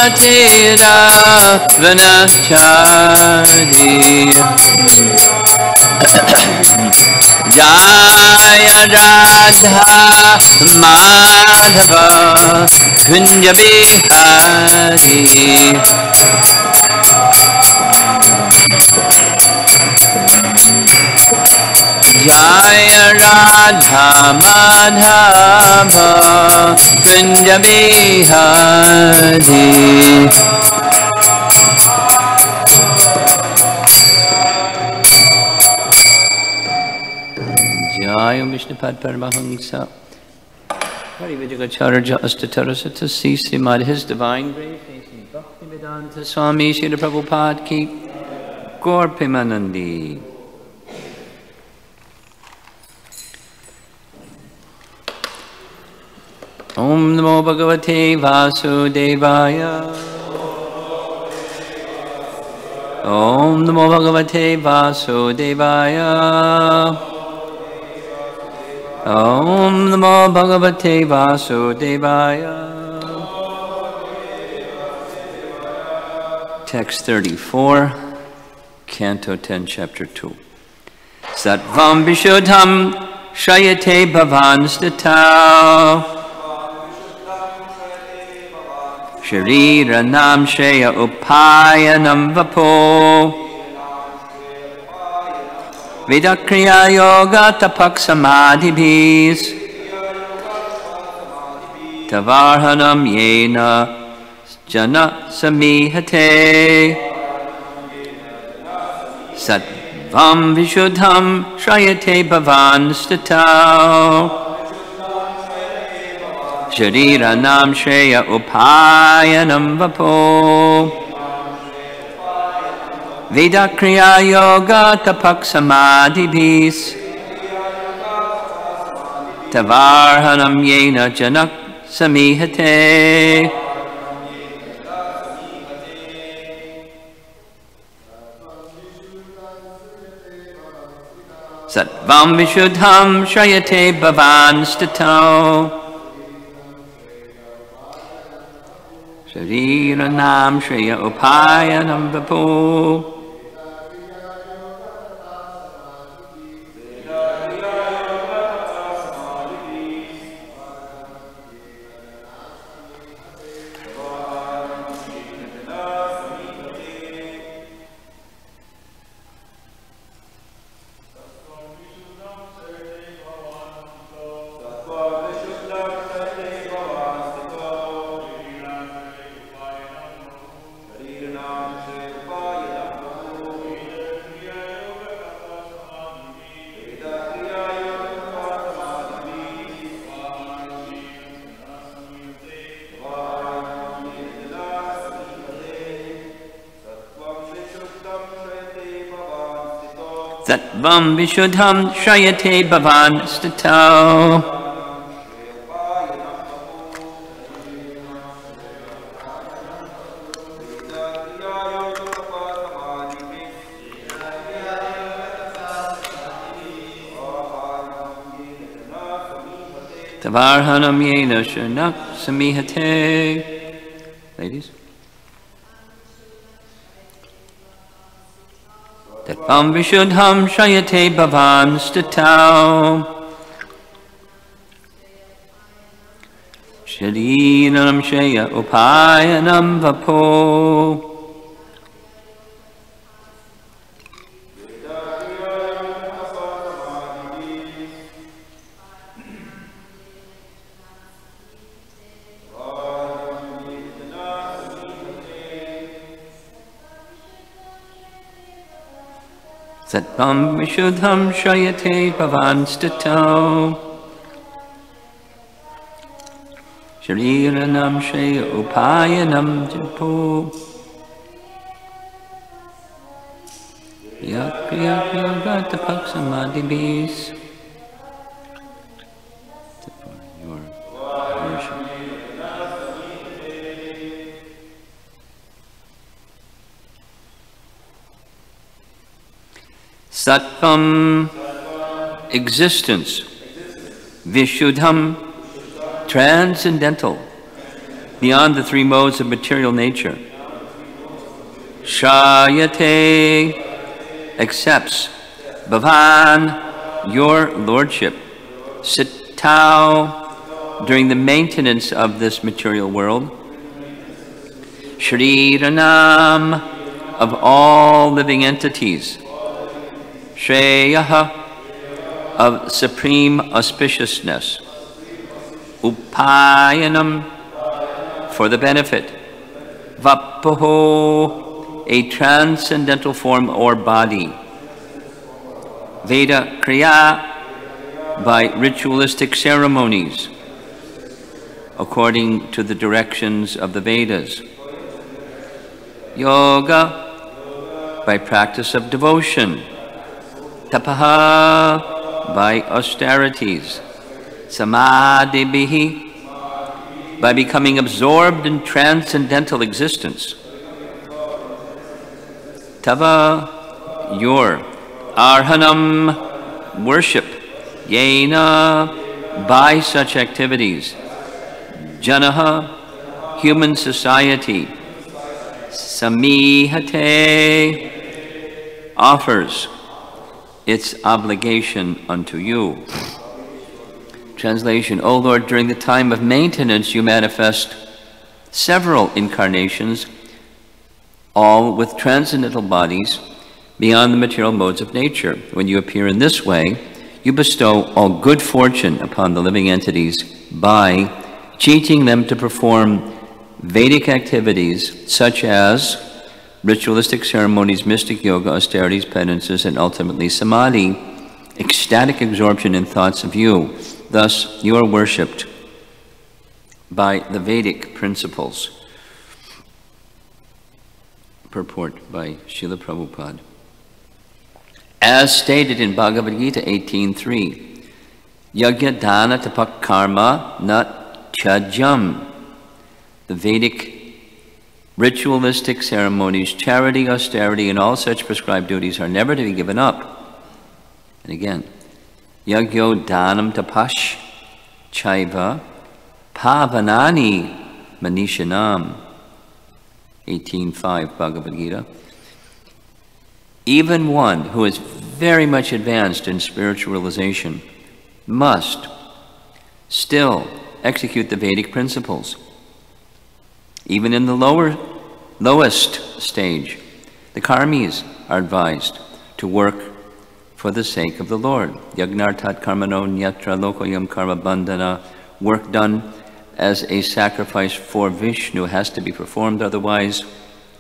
Tira Vanachari Jaya Radha Madhava Kunja Bihari Jaya Radha Madhava Kunja Bihari Jaya Vishnupad Paramahamsa Hari Vijayacharya Astatarasata C. Srimad His Divine Grace Bhaktivedanta Swami Srila Prabhupada Ki Gaur Premanandi Om Namo Bhagavate Vasudevaya Om Namo Bhagavate Vasudevaya Om Namo Bhagavate Vasudevaya. Text 34, Canto 10, Chapter 2. Sattvam Vishuddham Shayate Bhavan Stitau Sharira Nam Shaya Upayanam Vapo Vedakriya Yoga Tapak Samadhibhis Tavarhanam Yena Jana Samihate Sattvam Vishuddham Shrayate Bhavan Statau Sharira Nam Shreya Upayanam Vapo Vedakriya Yoga Tapak Samadhibhis Tavarhanam Yena Janak Samihate Sattvam Vishuddham Shrayate Bhavan Statau Sharira Nam Shreya Upayanam Vapo Sattvam Vishuddham Shrayate Bhavan Statau Tavarhanam Yena Shanak Samihate. Ladies. Tattvam Vishuddham Shayate Bhavan Statau Shariranam Shaya Upayanam Vapo Sattvam Vishuddham Shrayate Bhavan Statau Shariranam Shaya Upayanam Japo Yakriya Yoga Samadhibhis. Your worship. Sattvam, existence. Vishuddham, transcendental. beyond the three modes of material nature. Shayate accepts Bhavan, your lordship. Sitau, during the maintenance of this material world. Shriranam, of all living entities. Shreyaha, of supreme auspiciousness. Upayanam, for the benefit. Vapoho, a transcendental form or body. Veda kriya, by ritualistic ceremonies, according to the directions of the Vedas. Yoga, by practice of devotion. Tapaha, by austerities. Samadhibihi, by becoming absorbed in transcendental existence. Tava, your. Arhanam, worship. Yena, by such activities. Janaha, human society. Samihate, offers its obligation unto you. Translation: O Lord, during the time of maintenance you manifest several incarnations, all with transcendental bodies beyond the material modes of nature. When you appear in this way, you bestow all good fortune upon the living entities by teaching them to perform Vedic activities such as ritualistic ceremonies, mystic yoga, austerities, penances, and ultimately samadhi, ecstatic absorption in thoughts of you. Thus, you are worshipped by the Vedic principles. Purport by Srila Prabhupada. As stated in Bhagavad Gita 18.3, Yagya dana tapak karma nat chajam. The Vedic ritualistic ceremonies, charity, austerity, and all such prescribed duties are never to be given up. And again, Yagyo danam tapash chaiva pavanani manishanam. 18.5 Bhagavad Gita. Even one who is very much advanced in spiritual realization must still execute the Vedic principles. Even in the lowest stage, the karmis are advised to work for the sake of the Lord. Yagnartat karmano nyatra lokoyam karma bandhana. Work done as a sacrifice for Vishnu has to be performed, otherwise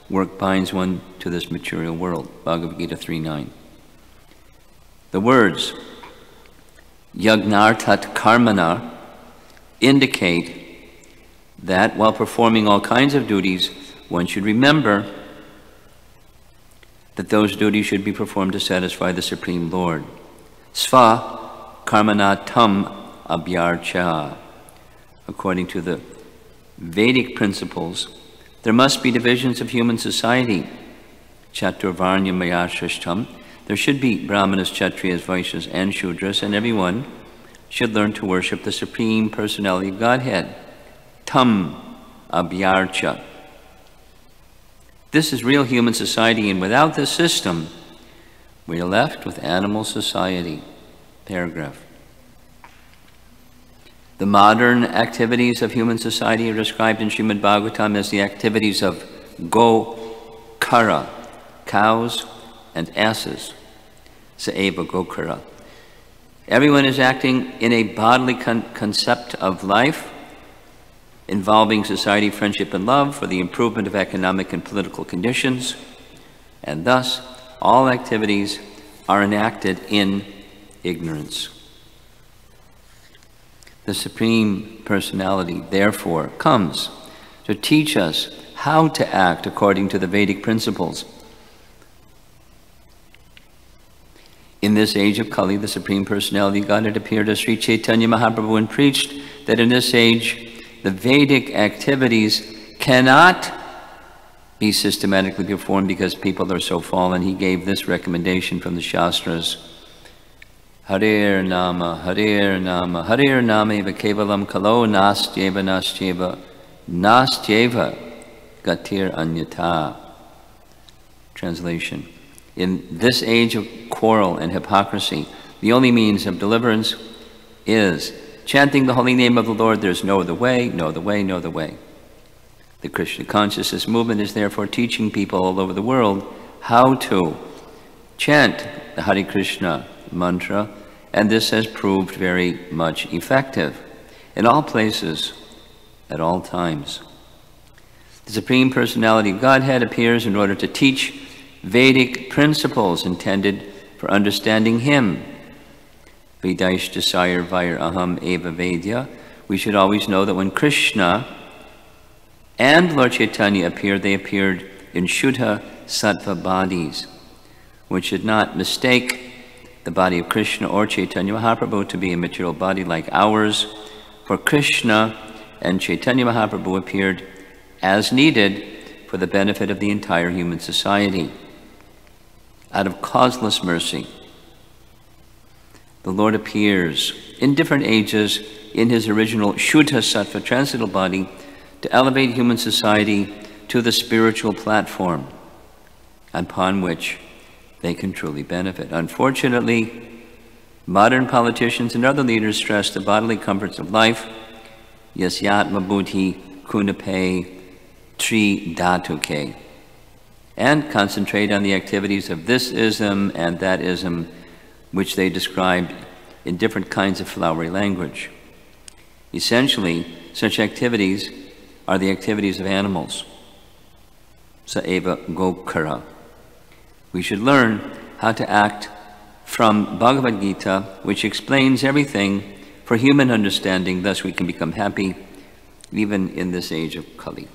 work binds one to this material world. Bhagavad Gita 3.9. The words Yagnartat karmana indicate that while performing all kinds of duties, one should remember that those duties should be performed to satisfy the Supreme Lord. Sva karmana tam abhyarcha. According to the Vedic principles, there must be divisions of human society. Chaturvarnya mayashashtam. There should be Brahmanas, Kshatriyas, Vaishyas, and Shudras, and everyone should learn to worship the Supreme Personality of Godhead. Tam abhyarcha. This is real human society, and without this system, we are left with animal society. Paragraph. The modern activities of human society are described in Srimad Bhagavatam as the activities of Gokara, cows and asses. Saeva Gokara. Everyone is acting in a bodily concept of life, involving society, friendship, and love for the improvement of economic and political conditions, and thus all activities are enacted in ignorance. The Supreme Personality, therefore, comes to teach us how to act according to the Vedic principles. In this age of Kali, the Supreme Personality of Godhead appeared as Sri Chaitanya Mahaprabhu and preached that in this age, the Vedic activities cannot be systematically performed because people are so fallen. He gave this recommendation from the Shastras. Harir Nama, Harir Nama, Harir Nama eva kevalam kalo nastyeva nastyeva Nastyeva gatir anyata. Translation. In this age of quarrel and hypocrisy, the only means of deliverance is chanting the holy name of the Lord. There's no other way, no other way, no other way. The Krishna consciousness movement is therefore teaching people all over the world how to chant the Hare Krishna mantra, and this has proved very much effective in all places, at all times. The Supreme Personality of Godhead appears in order to teach Vedic principles intended for understanding Him. Vedaish desire vair aham eva vedya. We should always know that when Krishna and Lord Chaitanya appeared, they appeared in Shuddha Sattva bodies. We should not mistake the body of Krishna or Chaitanya Mahaprabhu to be a material body like ours, for Krishna and Chaitanya Mahaprabhu appeared as needed for the benefit of the entire human society. Out of causeless mercy, the Lord appears in different ages in His original Shuddha Sattva transcendental body to elevate human society to the spiritual platform upon which they can truly benefit. Unfortunately, modern politicians and other leaders stress the bodily comforts of life, yasyatma buddhi kunape tri dhatuke, and concentrate on the activities of this ism and that ism, which they described in different kinds of flowery language. Essentially, such activities are the activities of animals. Saeva gokara. We should learn how to act from Bhagavad Gita, which explains everything for human understanding, thus we can become happy even in this age of Kali.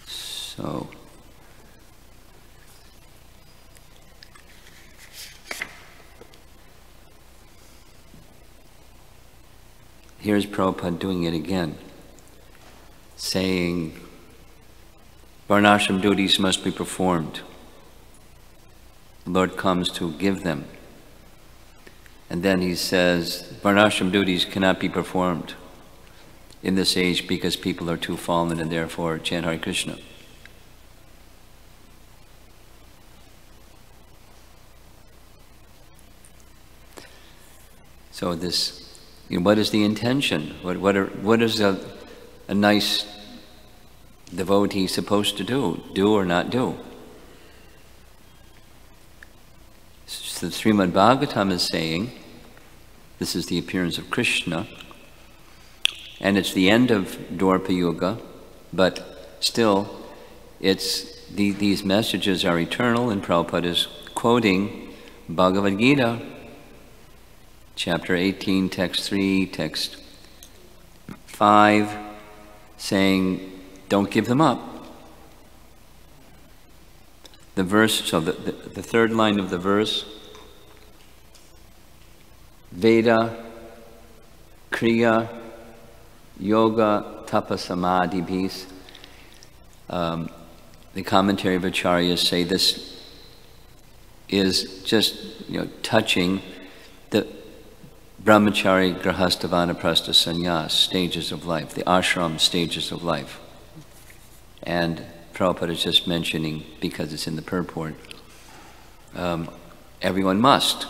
So, here's Prabhupada doing it again, saying varnashram duties must be performed. The Lord comes to give them. And then he says varnashram duties cannot be performed in this age because people are too fallen and therefore chant Hare Krishna. So this, what is the intention? What is a nice devotee supposed to do? Do or not do? So the Srimad Bhagavatam is saying, this is the appearance of Krishna, and it's the end of Dwapara Yuga, but still, these messages are eternal, and Prabhupada is quoting Bhagavad Gita, Chapter 18, text 3, text 5, saying, don't give them up. The verse, so the third line of the verse, Veda, Kriya, Yoga, Tapa, Samadhi, peace. The commentary of Acharyas say this is just, touching the brahmachari, grahastha, vanaprastha, sannyas, stages of life, the ashram stages of life. And Prabhupada is just mentioning, because it's in the purport, everyone must.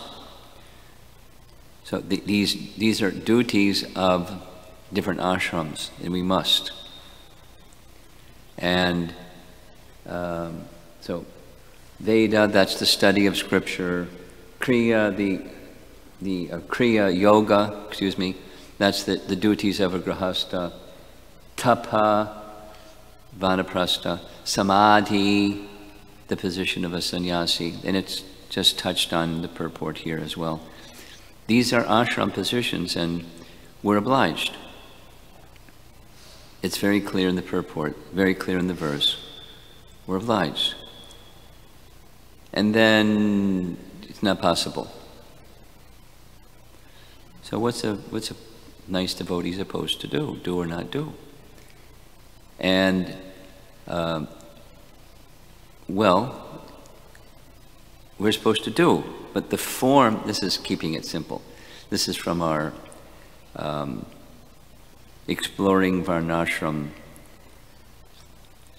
So these are duties of different ashrams, and we must. And so Veda, that's the study of scripture. Kriya, the Kriya Yoga, that's the duties of a grahastha. Tapa, vanaprastha. Samadhi, the position of a sannyasi. And it's just touched on the purport here as well. These are ashram positions, and we're obliged. It's very clear in the purport, very clear in the verse. We're obliged. And then it's not possible. So what's a nice devotee supposed to do or not do? And, well, we're supposed to do. But the form, this is keeping it simple. This is from our Exploring Varnashram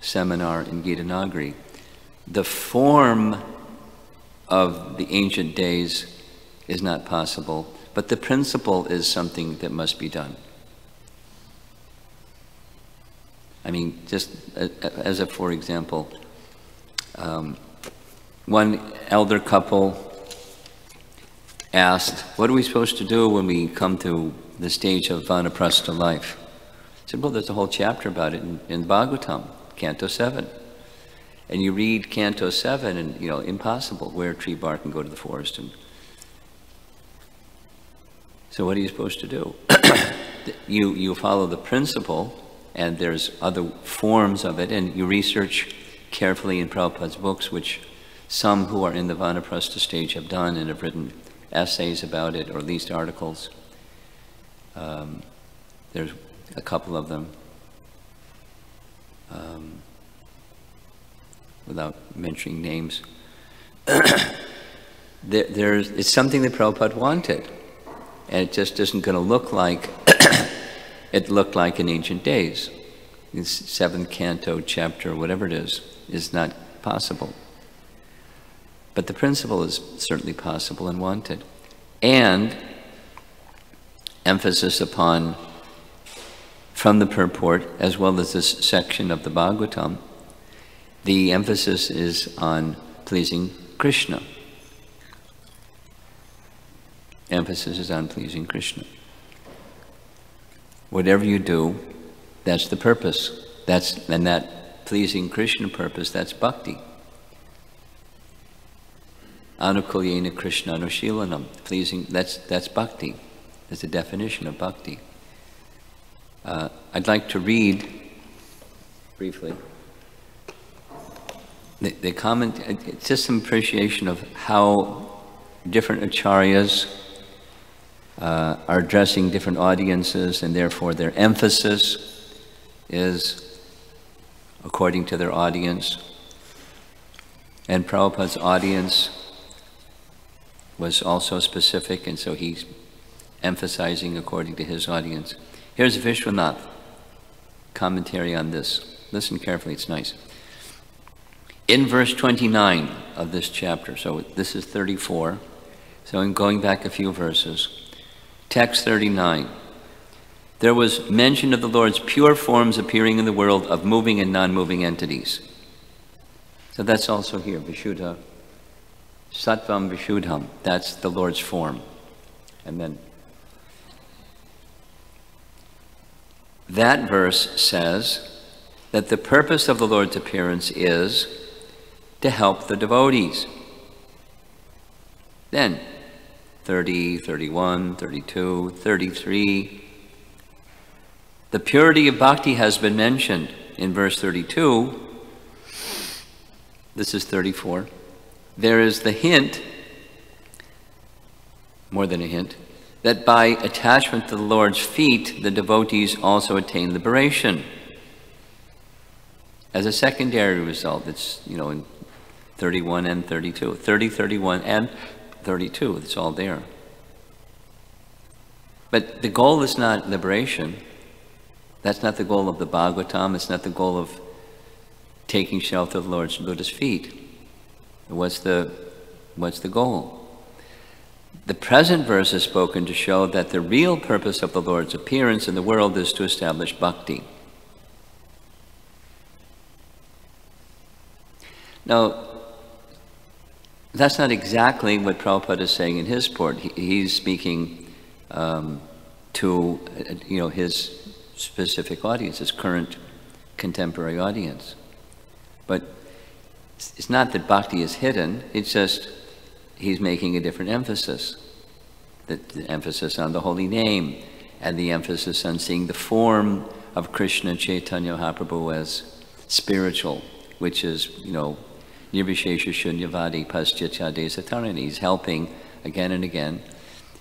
seminar in Gitanagari. The form of the ancient days is not possible, but the principle is something that must be done. I mean, just as a for example, one elder couple asked, what are we supposed to do when we come to the stage of vanaprastha life? I said, well, there's a whole chapter about it in Bhagavatam, Canto 7. And you read Canto 7 and, impossible, wear tree bark and go to the forest. And so what are you supposed to do? You follow the principle, and there's other forms of it, and you research carefully in Prabhupada's books, which some who are in the vanaprastha stage have done and have written essays about it, or at least articles. There's a couple of them, without mentioning names. It's something that Prabhupada wanted, and it just isn't going to look like it looked like in ancient days. This 7th canto, chapter, whatever it is not possible. But the principle is certainly possible and wanted. And emphasis upon, from the purport, as well as this section of the Bhagavatam, the emphasis is on pleasing Krishna. Emphasis is on pleasing Krishna. Whatever you do, that's the purpose. And that pleasing Krishna purpose, that's bhakti. Anukulyena Krishna Anushilanam. Pleasing, that's bhakti. That's the definition of bhakti. I'd like to read briefly the comment. It's just some appreciation of how different acharyas are addressing different audiences, and therefore their emphasis is according to their audience. And Prabhupada's audience was also specific, and so he's emphasizing according to his audience. Here's Vishwanath commentary on this. Listen carefully, it's nice. In verse 29 of this chapter, so this is 34, so I'm going back a few verses. Text 39. There was mention of the Lord's pure forms appearing in the world of moving and non-moving entities. So that's also here, Vishuddha. Sattvam Vishuddham, that's the Lord's form. And then that verse says that the purpose of the Lord's appearance is to help the devotees. Then 30, 31, 32, 33. The purity of bhakti has been mentioned in verse 32. This is 34. There is the hint, more than a hint, that by attachment to the Lord's feet, the devotees also attain liberation. As a secondary result, it's, in 31 and 32. 30, 31, and 32, it's all there. But the goal is not liberation. That's not the goal of the Bhagavatam. It's not the goal of taking shelter of the Lord's Buddha's feet. What's the goal? The present verse is spoken to show that the real purpose of the Lord's appearance in the world is to establish bhakti. Now, that's not exactly what Prabhupada is saying in his port. He's speaking to his specific audience, his current contemporary audience. But it's not that bhakti is hidden, it's just he's making a different emphasis. The emphasis on the holy name, and the emphasis on seeing the form of Krishna Chaitanya Mahaprabhu as spiritual, which is, Nirvishesha Shunyavadi Paschachade Satarani. He's helping again and again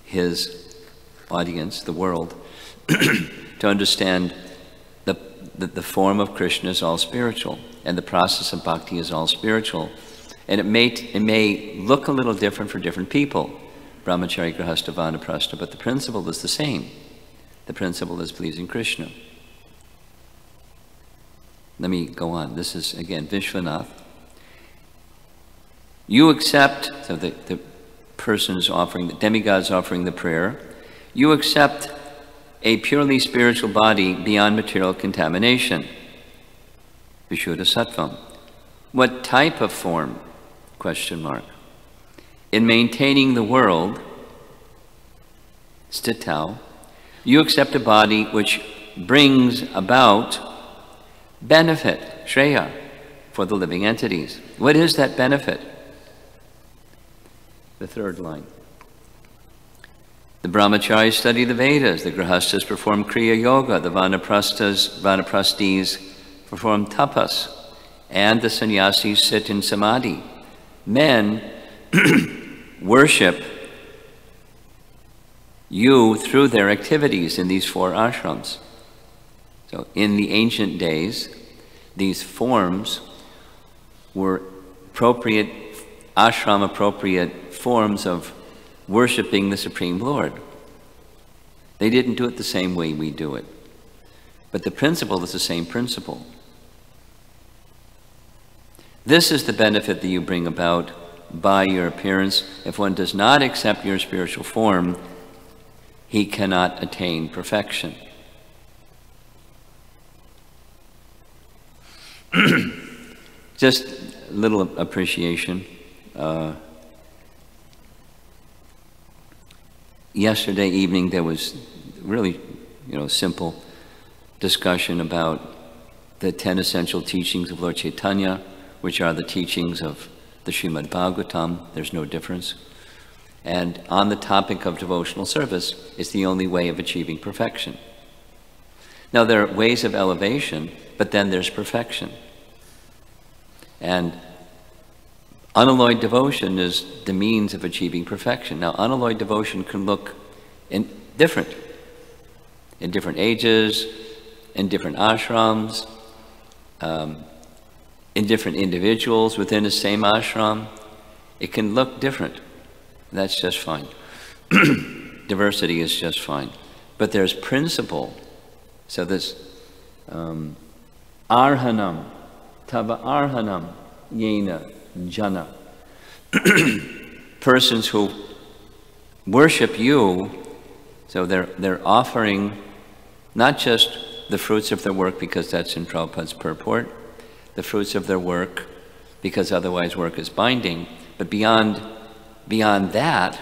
his audience, the world, to understand the form of Krishna is all spiritual, and the process of bhakti is all spiritual. And it may look a little different for different people, brahmachari, grihastha, vanaprastha, but the principle is the same. The principle is pleasing Krishna. Let me go on. This is, again, Vishwanath. You accept, so the person's offering, the demigod's offering the prayer, you accept a purely spiritual body beyond material contamination. Vishuddha Sattvam. What type of form? Question mark. In maintaining the world, Stitau, you accept a body which brings about benefit, Shreya, for the living entities. What is that benefit? The third line. The brahmacharis study the Vedas, the grihasthas perform kriya yoga, the vanaprasthas perform tapas, and the sannyasis sit in samadhi. Men worship you through their activities in these 4 ashrams. So in the ancient days, these forms were appropriate, ashram-appropriate forms of worshiping the Supreme Lord. They didn't do it the same way we do it. But the principle is the same principle. This is the benefit that you bring about by your appearance. If one does not accept your spiritual form, he cannot attain perfection. Just a little appreciation. Yesterday evening there was really, simple discussion about the 10 essential teachings of Lord Chaitanya, which are the teachings of the Srimad Bhagavatam. There's no difference. And on the topic of devotional service, it's the only way of achieving perfection. Now there are ways of elevation, but then there's perfection. And unalloyed devotion is the means of achieving perfection. Now, unalloyed devotion can look different in different ages, in different ashrams, in different individuals within the same ashram. It can look different. That's just fine. Diversity is just fine. But there's principle. So this arhanam, tava arhanam, yena, jana. Persons who worship you, so they're offering not just the fruits of their work, because that's in Prabhupada's purport, the fruits of their work, because otherwise work is binding, but beyond that,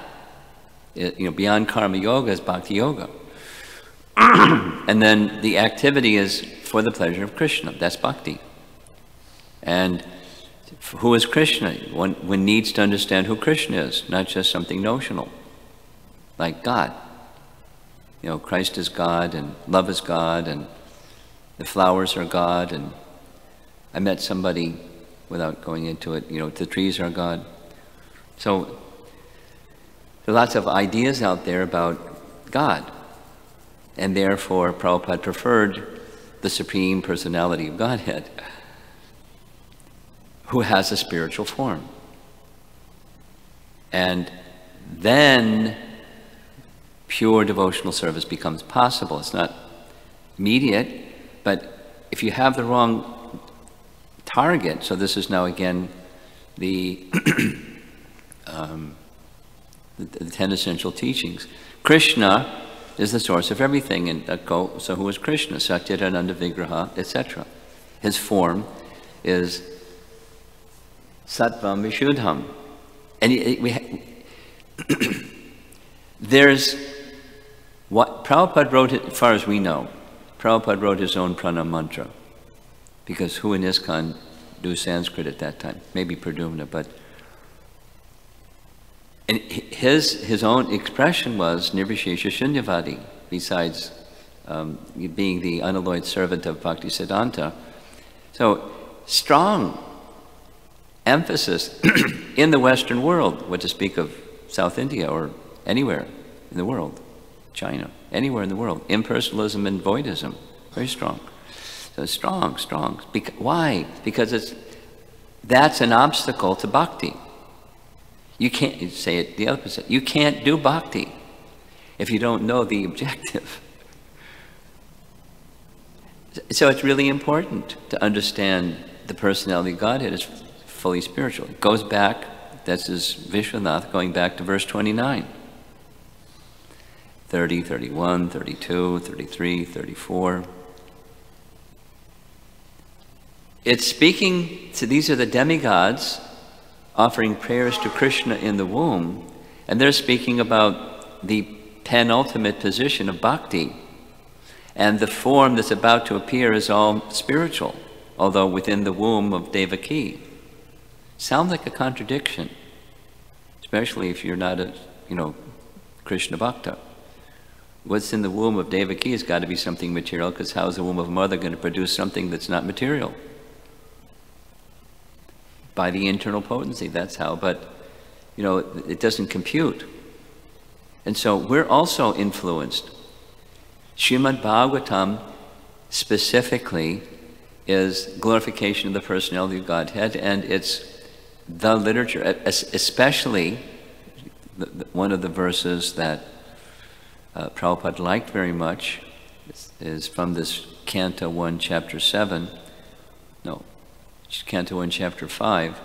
beyond karma yoga is bhakti yoga. And then the activity is for the pleasure of Krishna. That's bhakti. And who is Krishna? One needs to understand who Krishna is, not just something notional, like God. Christ is God, and love is God, and the flowers are God, and I met somebody, without going into it, the trees are God. So there are lots of ideas out there about God, and therefore Prabhupada preferred the Supreme Personality of Godhead, who has a spiritual form. And then pure devotional service becomes possible. It's not immediate, but if you have the wrong target, so this is now again the 10 essential teachings. Krishna is the source of everything, and so who is Krishna? Satchidananda Vigraha, etc. His form is Sattvam Vishuddham. And there's what Prabhupada wrote, as far as we know, Prabhupada wrote his own pranam mantra, because who in ISKCON do Sanskrit at that time? Maybe Pradumna, but and his own expression was Nirvishesha Shunyavadi, besides being the unalloyed servant of Bhaktisiddhanta. So strong emphasis in the Western world, what to speak of South India or anywhere in the world, China, anywhere in the world, impersonalism and voidism, very strong. So strong. Why? Because that's an obstacle to bhakti. You can't say it the opposite. You can't do bhakti if you don't know the objective. So it's really important to understand the personality of Godhead is fully spiritual. It goes back, this is Vishwanath going back to verse 29. 30, 31, 32, 33, 34. It's speaking to, these are the demigods offering prayers to Krishna in the womb, and they're speaking about the penultimate position of bhakti. And the form that's about to appear is all spiritual, although within the womb of Devaki. Sounds like a contradiction, especially if you're not a, Krishna Bhakta. What's in the womb of Devaki has got to be something material, because how is the womb of a mother going to produce something that's not material? By the internal potency, that's how, but, it doesn't compute. And so we're also influenced. Srimad Bhagavatam specifically is glorification of the personality of Godhead, and it's the literature, especially one of the verses that Prabhupada liked very much is from this Canto 1, Chapter 7, no, Canto 1, Chapter 5,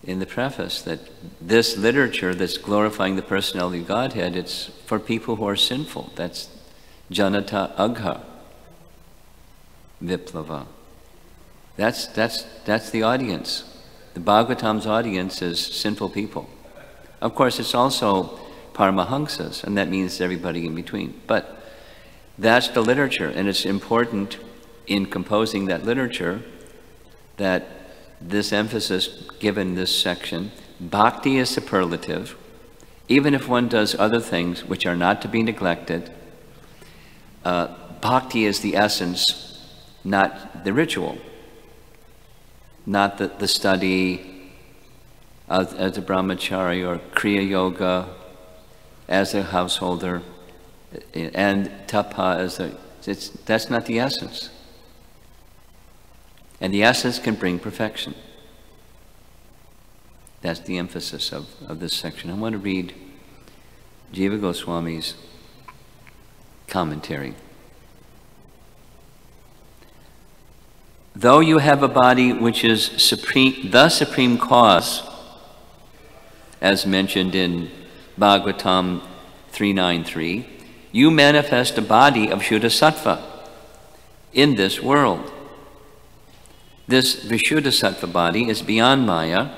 in the preface, that this literature that's glorifying the personality of Godhead, it's for people who are sinful. That's Janata Agha Viplava. That's the audience. The Bhagavatam's audience is sinful people. Of course, it's also Paramahamsas, and that means everybody in between. But that's the literature, and it's important in composing that literature that this emphasis given this section, bhakti is superlative, even if one does other things which are not to be neglected. Bhakti is the essence, not the ritual, not the study as a brahmachari or kriya yoga as a householder, and tapa as that's not the essence. And the essence can bring perfection. That's the emphasis of this section. I want to read Jiva Goswami's commentary. Though you have a body which is the supreme cause, as mentioned in Bhagavatam 393, you manifest a body of Shuddha Sattva in this world. This Vishuddha Sattva body is beyond Maya,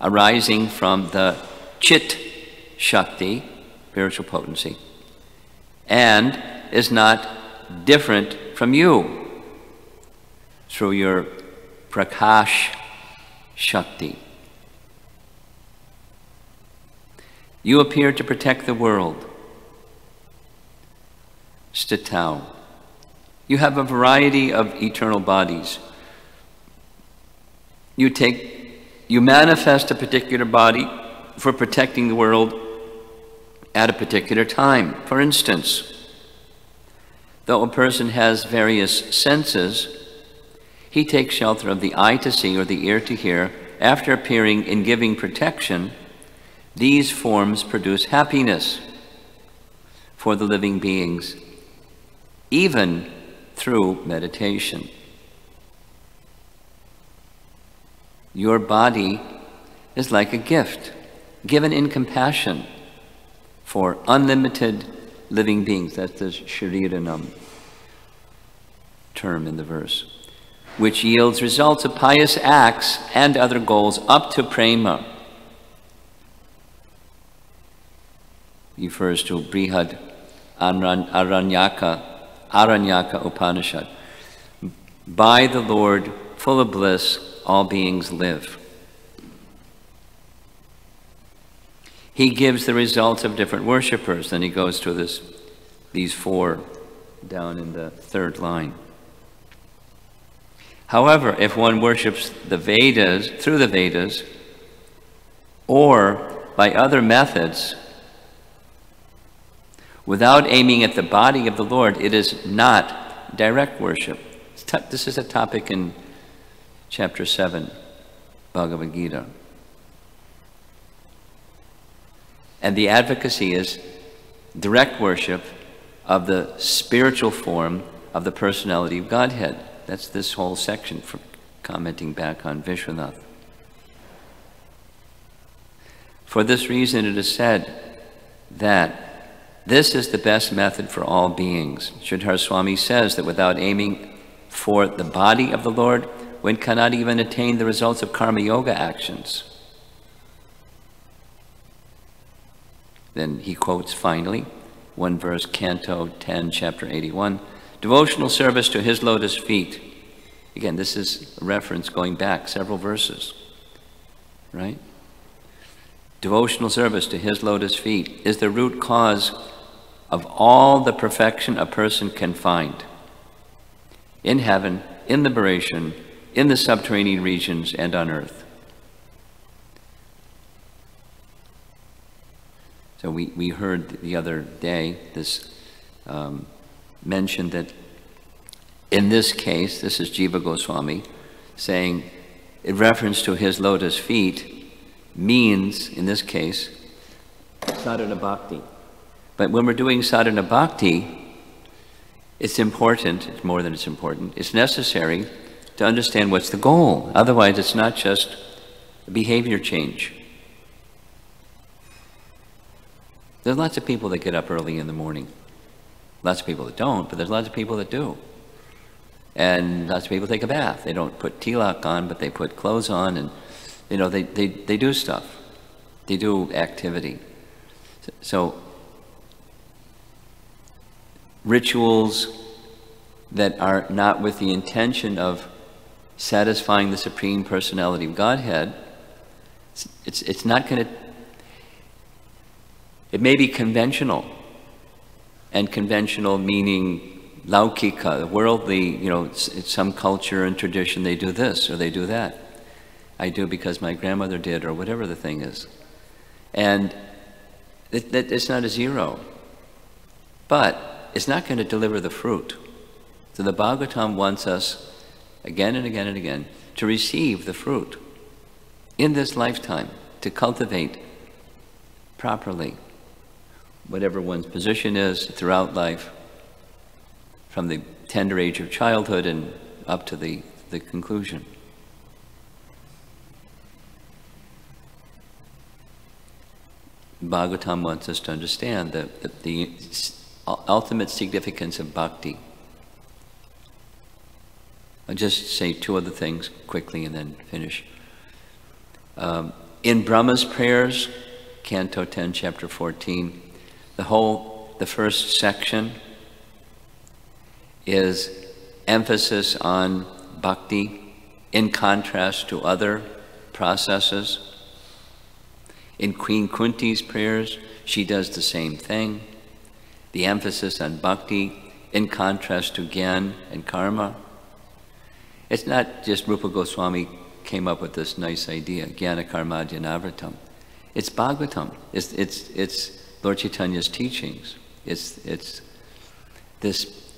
arising from the Chit Shakti, spiritual potency, and is not different from you through your Prakash Shakti. You appear to protect the world. Stitau. You have a variety of eternal bodies. You manifest a particular body for protecting the world at a particular time. For instance, though a person has various senses, he takes shelter of the eye to see or the ear to hear. After appearing in giving protection, these forms produce happiness for the living beings, even through meditation. Your body is like a gift given in compassion for unlimited living beings. That's the Shariranam term in the verse, which yields results of pious acts and other goals up to prema. Refers to Brihad Aranyaka Upanishad. By the Lord, full of bliss, all beings live. He gives the results of different worshippers. Then he goes to these four down in the third line. However, if one worships the Vedas, through the Vedas, or by other methods, without aiming at the body of the Lord, it is not direct worship. This is a topic in Chapter 7, Bhagavad Gita. And the advocacy is direct worship of the spiritual form of the personality of Godhead. That's this whole section, for commenting back on Vishwanath. For this reason it is said that this is the best method for all beings. Sridhar Swami says that without aiming for the body of the Lord, one cannot even attain the results of karma yoga actions. Then he quotes finally, one verse, Canto 10, Chapter 81, devotional service to his lotus feet. Again, this is a reference going back several verses, right? Devotional service to his lotus feet is the root cause of all the perfection a person can find in heaven, in liberation, in the subterranean regions, and on earth. So we heard the other day this mentioned that in this case, this is Jiva Goswami saying, in reference to his lotus feet, means, in this case, sadhana bhakti. But when we're doing sadhana bhakti, it's important, it's more than it's important, it's necessary to understand what's the goal. Otherwise, it's not just a behavior change. There's lots of people that get up early in the morning. Lots of people that don't, but there's lots of people that do. And lots of people take a bath. They don't put tilak on, but they put clothes on, and you know, they do stuff. They do activity. So rituals that are not with the intention of satisfying the Supreme Personality of Godhead, it's not going to, it may be conventional, and conventional meaning laukika, worldly, you know, it's some culture and tradition, they do this or they do that. I do because my grandmother did, or whatever the thing is. And it's not a zero. But it's not going to deliver the fruit. So the Bhagavatam wants us, again and again and again, to receive the fruit in this lifetime, to cultivate properly whatever one's position is throughout life, from the tender age of childhood and up to the conclusion. Bhagavatam wants us to understand that the ultimate significance of bhakti. I'll just say two other things quickly and then finish. In Brahma's prayers, Canto 10, Chapter 14, the first section is emphasis on bhakti in contrast to other processes. In Queen Kunti's prayers, she does the same thing. The emphasis on bhakti in contrast to gyan and karma. It's not just Rupa Goswami came up with this nice idea, jnana karma jnanavritam. It's Bhagavatam. It's Lord Chaitanya's teachings. It's this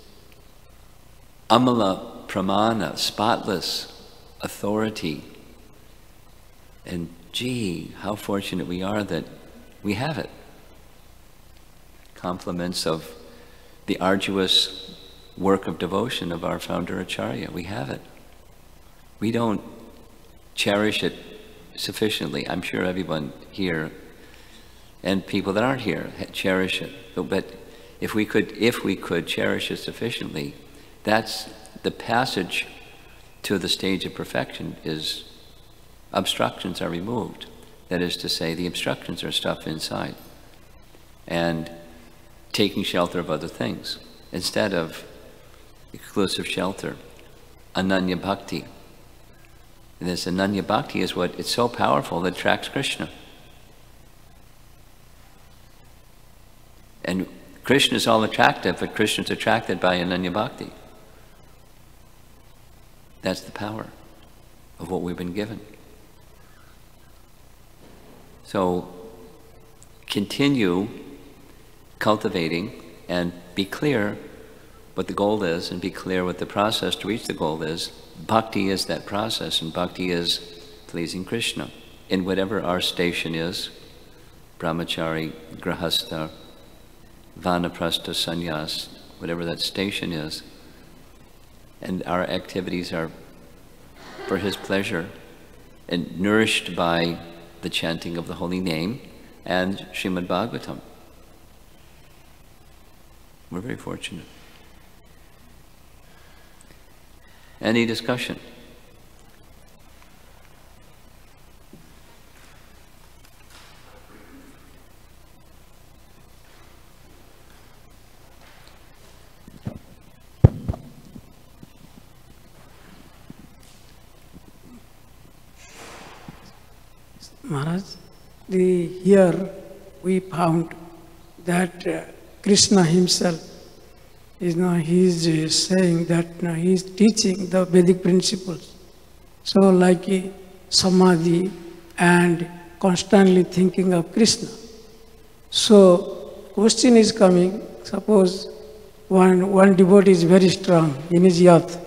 amala pramana, spotless authority. And gee, how fortunate we are that we have it. Compliments of the arduous work of devotion of our founder Acharya. We have it. We don't cherish it sufficiently. I'm sure everyone here and people that aren't here cherish it. But if we could cherish it sufficiently, that's the passage to the stage of perfection is obstructions are removed. That is to say, the obstructions are stuff inside. And taking shelter of other things instead of exclusive shelter. Ananya Bhakti. And this Ananya Bhakti is what, it's so powerful that attracts Krishna. And Krishna is all attractive, but Krishna is attracted by Ananya Bhakti. That's the power of what we've been given. So continue cultivating and be clear what the goal is and be clear what the process to reach the goal is. Bhakti is that process, and bhakti is pleasing Krishna in whatever our station is, brahmachari, grahastha, vanaprastha, sannyas, whatever that station is, and our activities are for his pleasure and nourished by the chanting of the holy name and Srimad Bhagavatam. We're very fortunate. Any discussion? Maharaj, here we found that Krishna himself is saying that he is teaching the Vedic principles. So like samadhi and constantly thinking of Krishna. So question is coming, suppose one devotee is very strong in his youth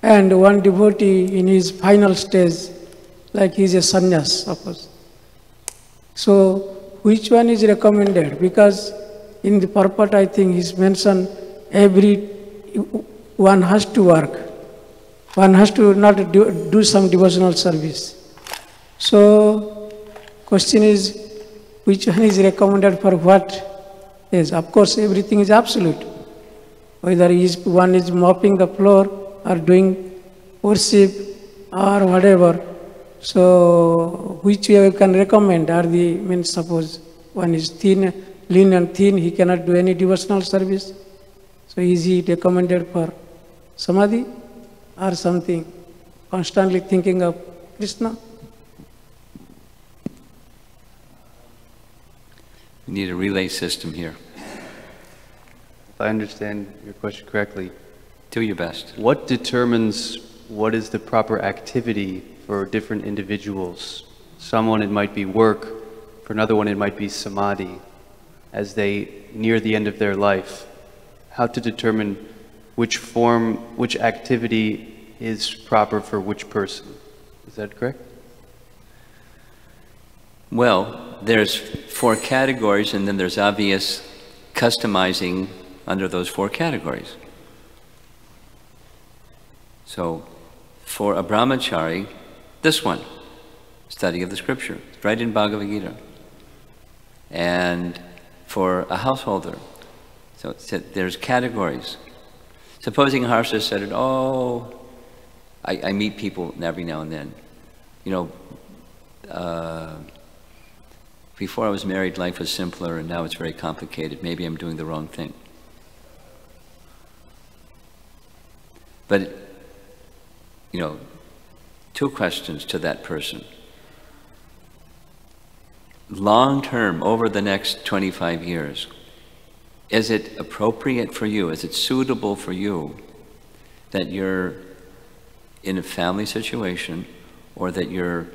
and one devotee in his final stage, like he is a sannyas, suppose. So which one is recommended? Because in the purport I think is mentioned one has to work. One has to not do some devotional service. So question is, which one is recommended for what? Yes, of course everything is absolute. Whether one is mopping the floor or doing worship or whatever. So which we can recommend are suppose one is thin, lean and thin, he cannot do any devotional service. So is he recommended for samadhi or something? Constantly thinking of Krishna? We need a relay system here. If I understand your question correctly, do your best. What determines what is the proper activity for different individuals? Someone it might be work, for another one it might be samadhi, as they near the end of their life. How to determine which form, which activity is proper for which person. Is that correct? Well, there's 4 categories and then there's obvious customizing under those 4 categories. So for a brahmachari, this one, study of the scripture, right in Bhagavad Gita. And for a householder, so there's categories. Supposing Harsha said, oh, I meet people every now and then. You know, before I was married, life was simpler, and now it's very complicated. Maybe I'm doing the wrong thing. But, you know, 2 questions to that person. Long term, over the next 25 years, is it appropriate for you, is it suitable for you that you're in a family situation or that you're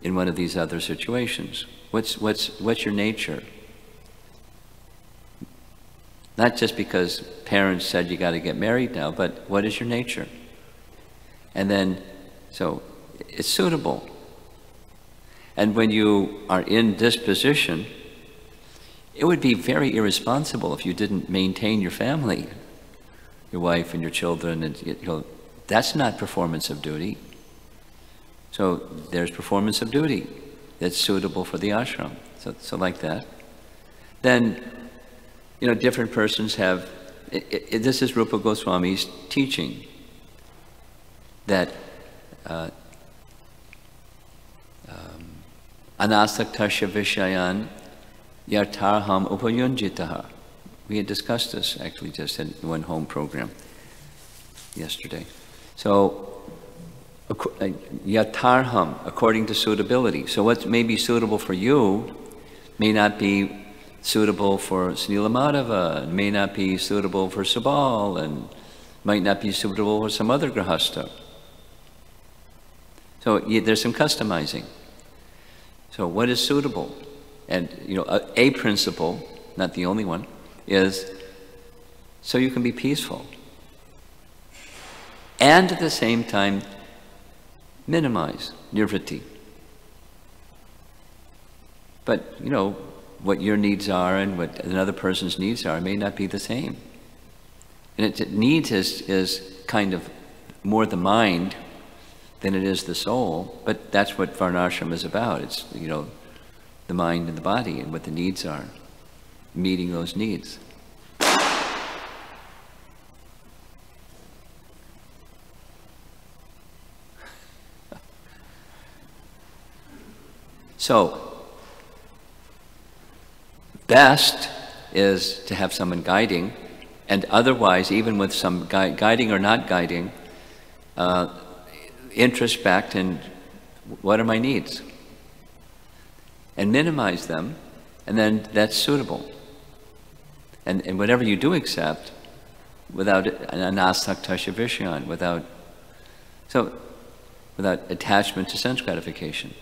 in one of these other situations? What's your nature? Not just because parents said you got to get married now, but what is your nature? And then, so it's suitable. And when you are in this position, it would be very irresponsible if you didn't maintain your family, your wife and your children, and you know, that's not performance of duty. So there's performance of duty that's suitable for the ashram. So like that. Then, you know, different persons have, this is Rupa Goswami's teaching, that anasaktasya vishayan yartarham upayunjitaha. We had discussed this actually just in one home program yesterday. So yatarham, according to suitability. So what may be suitable for you may not be suitable for Sunila Madhava, may not be suitable for Sabal, and might not be suitable for some other grahastha. So there's some customizing. So what is suitable? And you know, a principle, not the only one, is so you can be peaceful. And at the same time, minimize nirvriti. But, you know, what your needs are and what another person's needs are may not be the same. And needs is kind of more the mind than it is the soul, but that's what Varnashram is about. It's, you know, the mind and the body and what the needs are, meeting those needs. So, best is to have someone guiding, and otherwise, even with some guiding or not guiding, introspect and what are my needs? And minimize them, and then that's suitable. And whatever you do accept, without anasaktasya vishyan, without attachment to sense gratification.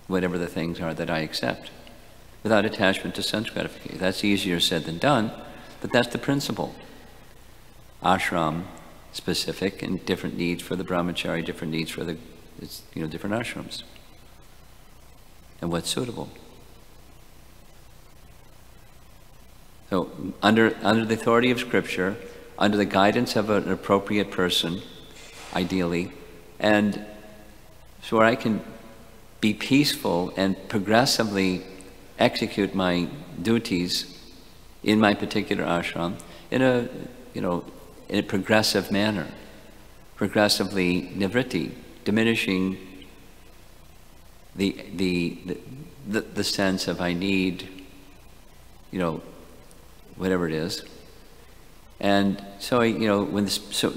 Whatever the things are that I accept, without attachment to sense gratification. That's easier said than done, but that's the principle. Ashram specific and different needs for the brahmachari, different needs for the, you know, different ashrams. And what's suitable. So under the authority of Scripture, under the guidance of an appropriate person, ideally, and so where I can be peaceful and progressively execute my duties in my particular ashram in a, you know, in a progressive manner, progressively nivritti, diminishing the sense of I need, you know, whatever it is. And so, you know, so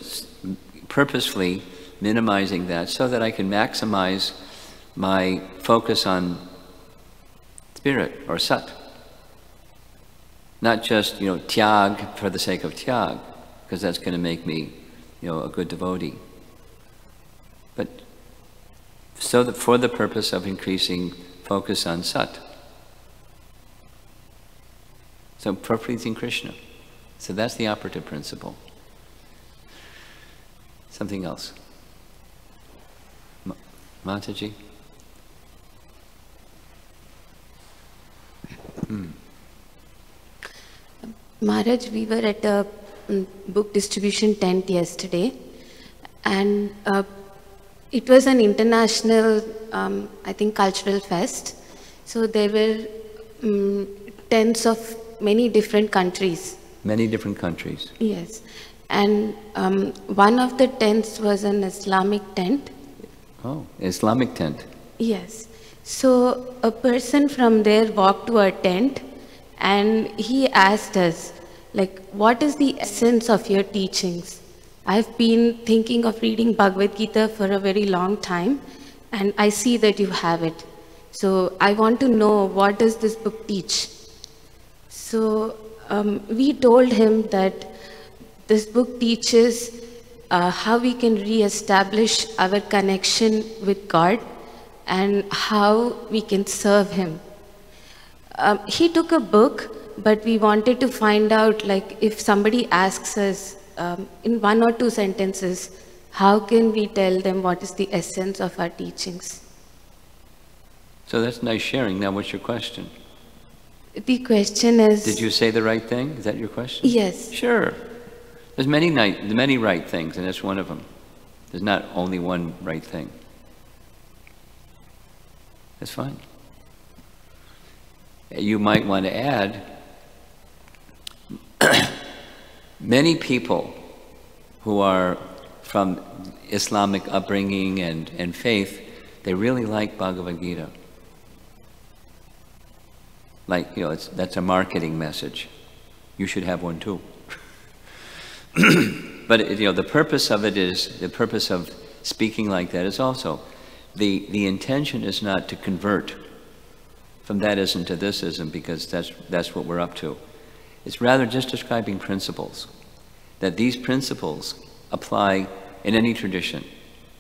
purposefully minimizing that so that I can maximize my focus on spirit or sat. Not just, you know, tyag for the sake of tyag, because that's going to make me, you know, a good devotee. But so that for the purpose of increasing focus on sat. So for pleasing Krishna. So that's the operative principle. Something else. Mataji? Maharaj, we were at a book distribution tent yesterday, and it was an international, I think, cultural fest. So there were tents of many different countries. Many different countries. Yes. And one of the tents was an Islamic tent. Oh, Islamic tent. Yes. So a person from there walked to our tent and he asked us, like, what is the essence of your teachings? I've been thinking of reading Bhagavad Gita for a very long time, and I see that you have it. So I want to know, what does this book teach? So we told him that this book teaches how we can re-establish our connection with God and how we can serve Him. He took a book, but we wanted to find out, like, if somebody asks us in 1 or 2 sentences, how can we tell them what is the essence of our teachings? So that's nice sharing. Now what's your question? The question is... Did you say the right thing? Is that your question? Yes. Sure. There's many right things, and that's one of them. There's not only one right thing. That's fine. You might want to add, many people who are from Islamic upbringing and faith, they really like Bhagavad Gita. Like, you know, that's a marketing message. You should have one too. But, you know, the purpose of it is, the purpose of speaking like that is also, the intention is not to convert from that ism to this ism, because that's what we're up to. It's rather just describing principles, that these principles apply in any tradition,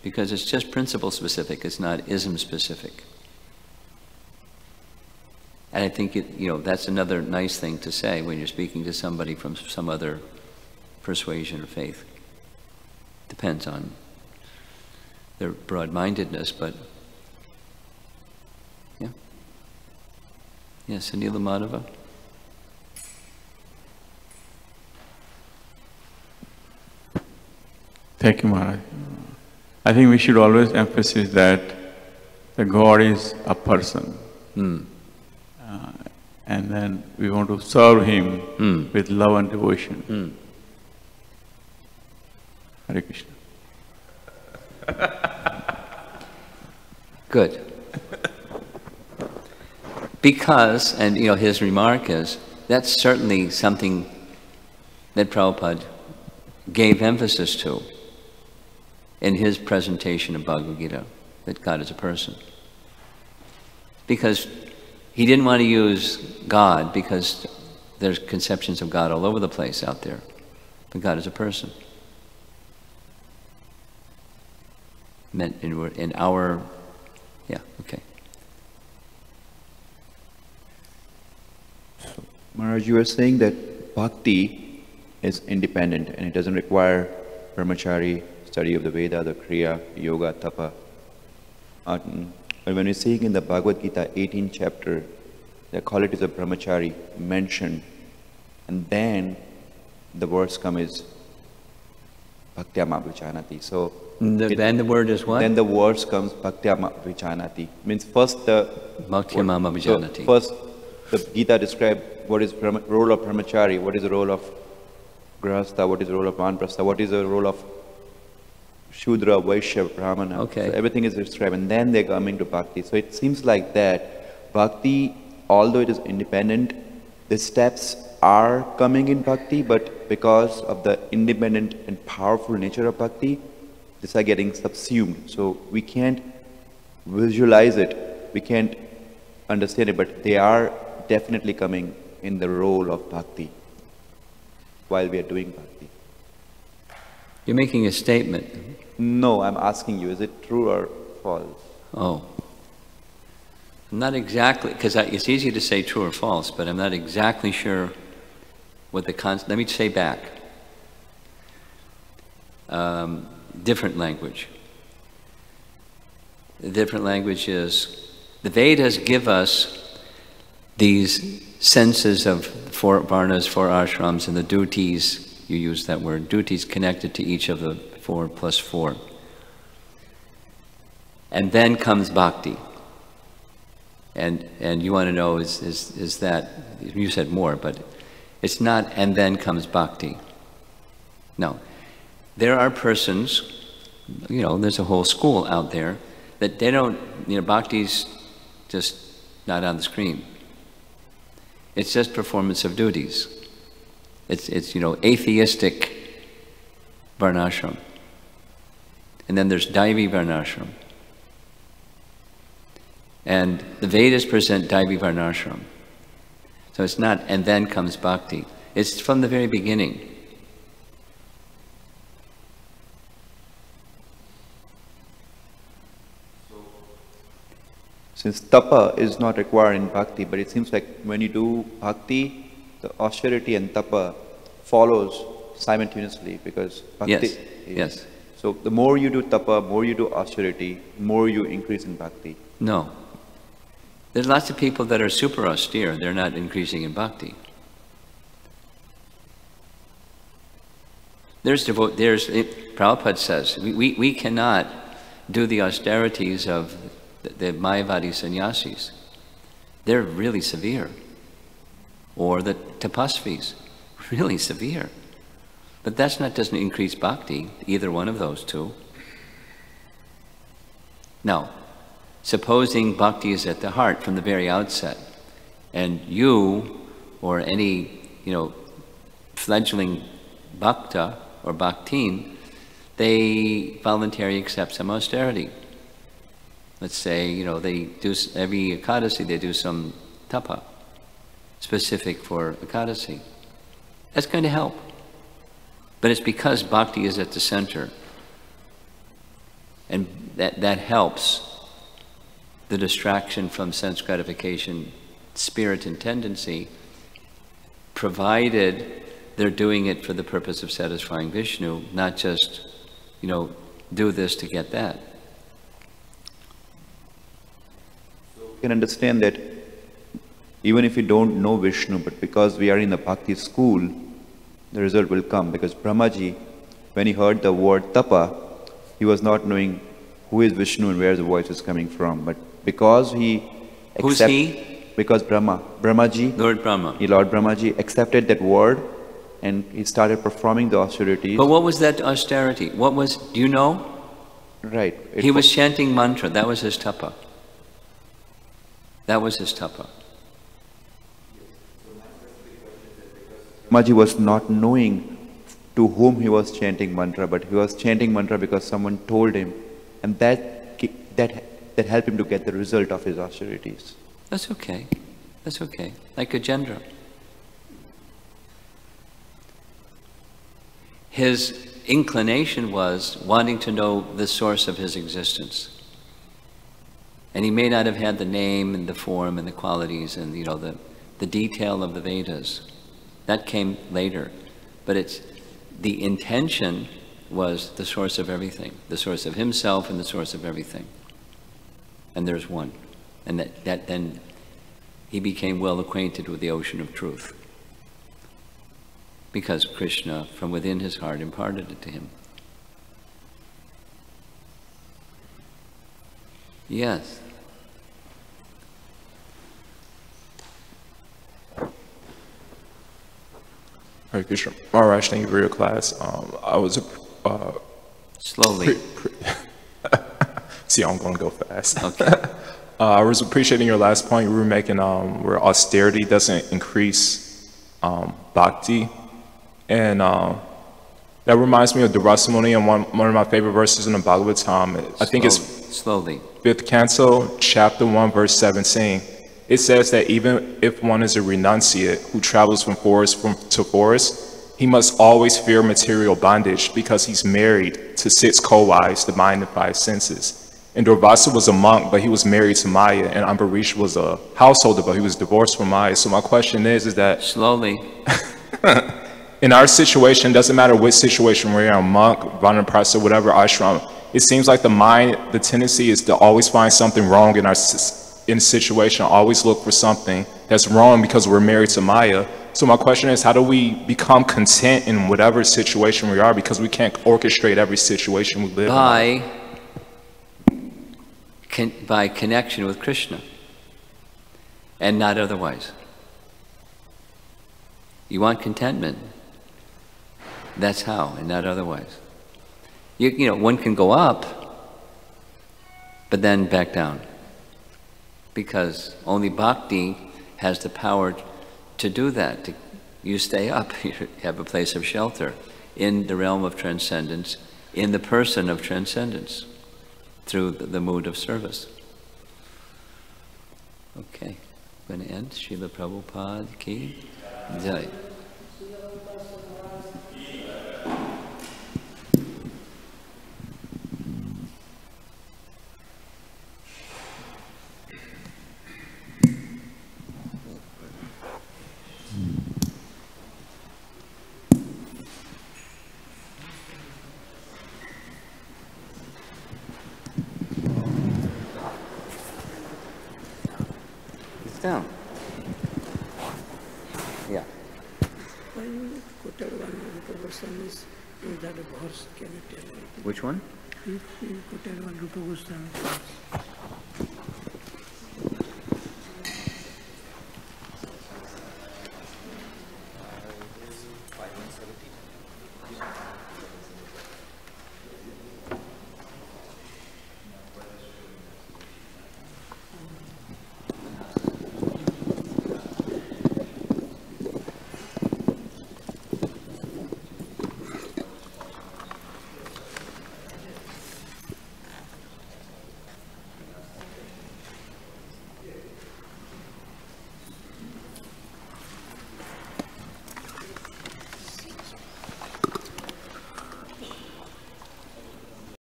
because it's just principle specific, it's not ism specific. And I think, you know, that's another nice thing to say when you're speaking to somebody from some other persuasion or faith. Depends on their broad-mindedness, but yeah. Yes, Anila Madhava. Thank you, Maharaj. I think we should always emphasize that the God is a person. And then we want to serve Him with love and devotion. Hare Krishna. Good. Because, and his remark is, that's certainly something that Prabhupada gave emphasis to in his presentation of Bhagavad Gita, that God is a person. Because he didn't want to use God, because there's conceptions of God all over the place out there. But God is a person. Meant in our, yeah, okay. So, Maharaj, you were saying that bhakti is independent and it doesn't require brahmachari, study of the Veda, the Kriya, Yoga, Tapa. But when we're seeing in the Bhagavad Gita 18th chapter, the qualities of brahmachari mentioned, and then the words come is bhaktyama vichanati. So then the word is what? Then the words comes bhaktyama vichanati. Means first the bhaktyama vichanati. So first the Gita describes what is role of brahmachari, what is the role of grahastha, what is the role of vanprastha, what is the role of Shudra, Vaishya, Brahmana. Okay. So everything is described, and then they come into bhakti. So it seems like that bhakti, although it is independent, the steps are coming in bhakti, but because of the independent and powerful nature of bhakti, these are getting subsumed. So we can't visualize it, we can't understand it, but they are definitely coming in the role of bhakti while we are doing bhakti. You're making a statement. No, I'm asking you, is it true or false? Oh. Not exactly, because it's easy to say true or false, but I'm not exactly sure what the concept. Let me say back. Different language. The different language is, the Vedas give us these senses of 4 varnas, 4 ashrams, and the duties, you use that word, duties connected to each of the 4 plus 4. And then comes bhakti. And you want to know, is that, you said more, but it's not, and then comes bhakti. No. There are persons, there's a whole school out there, that they don't, bhakti's just not on the screen. It's just performance of duties. It's atheistic varnashram. And then there's Daivi varnashram. And the Vedas present Daivi varnashram. So it's not, and then comes bhakti. It's from the very beginning. Since tapa is not required in bhakti, but it seems like when you do bhakti, the austerity and tapa follows simultaneously, because bhakti Yes, yes. So the more you do tapa, more you do austerity, more you increase in bhakti. No. There's lots of people that are super austere. They're not increasing in bhakti. Prabhupada says, we cannot do the austerities of the Mayavadi sannyasis. They're really severe. Or the tapasvis, really severe. But doesn't increase bhakti, either one of those two. Now, supposing bhakti is at the heart from the very outset, and you or any, fledgling bhakta or bhaktin, they voluntarily accept some austerity. Let's say, they do, every Ekadasi they do some tapa, specific for Ekadasi. That's going to help. But it's because bhakti is at the center. And that helps the distraction from sense gratification, spirit and tendency, provided they're doing it for the purpose of satisfying Vishnu, not just, do this to get that. You can understand that even if we don't know Vishnu, but because we are in the bhakti school, the result will come. Because Brahmaji, when he heard the word tapa, he was not knowing who is Vishnu and where the voice is coming from. But because he Who's he? Because Brahmaji, Lord Brahma. Lord Brahmaji accepted that word and he started performing the austerities. But what was that austerity? What was, do you know? Right. He was chanting mantra. That was his tapa. That was his tapa. Brahmaji was not knowing to whom he was chanting mantra, but he was chanting mantra because someone told him, and that helped him to get the result of his austerities. That's okay. That's okay. Like Gajendra. His inclination was wanting to know the source of his existence. And he may not have had the name and the form and the qualities and, you know, the detail of the Vedas. That came later. But it's the intention was the source of everything, the source of himself and the source of everything. And there's one. And that then he became well acquainted with the ocean of truth. Because Krishna, from within his heart, imparted it to him. Yes. Hare Krishna. Maharaj, thank you for your class. I was Slowly. See, I'm going to go fast. Okay. I was appreciating your last point you were making, where austerity doesn't increase bhakti. And that reminds me of the Rasamuni and one of my favorite verses in the Bhagavatam. I think it's slowly. 5th canto, chapter 1, verse 17. It says that even if one is a renunciate who travels from forest to forest, he must always fear material bondage because he's married to 6 co-wives, the mind and 5 senses. And Durvasa was a monk, but he was married to Maya, and Ambarish was a householder, but he was divorced from Maya. So my question is that... Slowly. In our situation, doesn't matter which situation we're in, a monk, vanaprastha, whatever ashram, it seems like the mind, the tendency is to always find something wrong in a situation, always look for something that's wrong because we're married to Maya. So my question is, how do we become content in whatever situation we are, because we can't orchestrate every situation we live in? By connection with Krishna, and not otherwise. You want contentment, that's how, and not otherwise. You know, one can go up, but then back down. Because only bhakti has the power to do that. You stay up, you have a place of shelter in the realm of transcendence, in the person of transcendence, through the mood of service. Okay, I'm going to end. Srila Prabhupada ki jai. Down. Yeah. I quoted one Rupa Goswami's in that verse. Can you tell me? Which one? You quoted one Rupa Goswami's verse.